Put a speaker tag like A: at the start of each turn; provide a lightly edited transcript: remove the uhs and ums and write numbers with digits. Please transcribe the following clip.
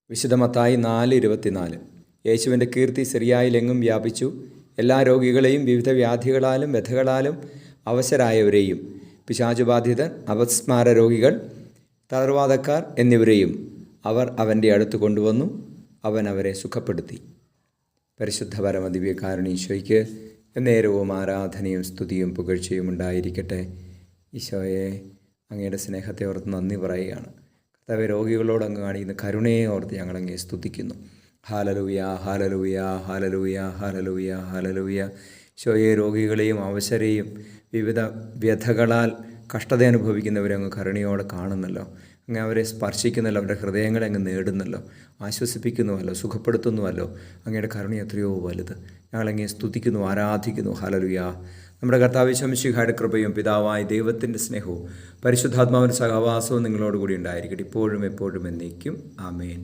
A: വിശുദ്ധ മത്തായി 4:24. യേശുവിൻ്റെ കീർത്തി സിറിയായിലെങ്ങും വ്യാപിച്ചു. എല്ലാ രോഗികളെയും വിവിധ വ്യാധികളാലും വ്യഥകളാലും അവശരായവരെയും, പിശാചുബാധിതർ, അപസ്മാര രോഗികൾ, തളർവാദക്കാർ എന്നിവരെയും അവർ അവൻ്റെ അടുത്ത് കൊണ്ടുവന്നു. അവൻ അവരെ സുഖപ്പെടുത്തി. പരിശുദ്ധ പരമദിവ്യകാരുണ്യ നേരവും ആരാധനയും സ്തുതിയും പുകഴ്ചയും ഉണ്ടായിരിക്കട്ടെ. ഈശോയെ, അങ്ങയുടെ സ്നേഹത്തെ ഓർത്ത് നന്ദി പറയുകയാണ്. കർത്താവേ, രോഗികളോട് അങ്ങ് കാണിക്കുന്ന കരുണയെ ഓർത്ത് ഞങ്ങളങ്ങേ സ്തുതിക്കുന്നു. Hallelujah, hallelujah, hallelujah, hallelujah, hallelujah. ഈശോയെ, രോഗികളെയും അവശരെയും വിവിധ വ്യഥകളാൽ കഷ്ടത അനുഭവിക്കുന്നവരെ അങ്ങ് കരുണയോടെ കാണുന്നല്ലോ. അങ്ങ് അവരെ സ്പർശിക്കുന്നല്ലോ, അവരുടെ ഹൃദയങ്ങളെ അങ്ങ് നേടുന്നല്ലോ, ആശ്വസിപ്പിക്കുന്നുവല്ലോ, സുഖപ്പെടുത്തുന്നുവല്ലോ. അങ്ങയുടെ കരുണ എത്രയോ വലുത്. ഞങ്ങളങ്ങേ സ്തുതിക്കുന്നു, ആരാധിക്കുന്നു. ഹല്ലേലൂയ. നമ്മുടെ കർത്താവ് യേശു മിശിഹായുടെ കൃപയും പിതാവായ ദൈവത്തിൻ്റെ സ്നേഹവും പരിശുദ്ധാത്മാവിൻ്റെ സഹവാസവും നിങ്ങളോടുകൂടി ഉണ്ടായിരിക്കട്ടെ, ഇപ്പോഴും എപ്പോഴും എന്നേക്കും. ആമേൻ.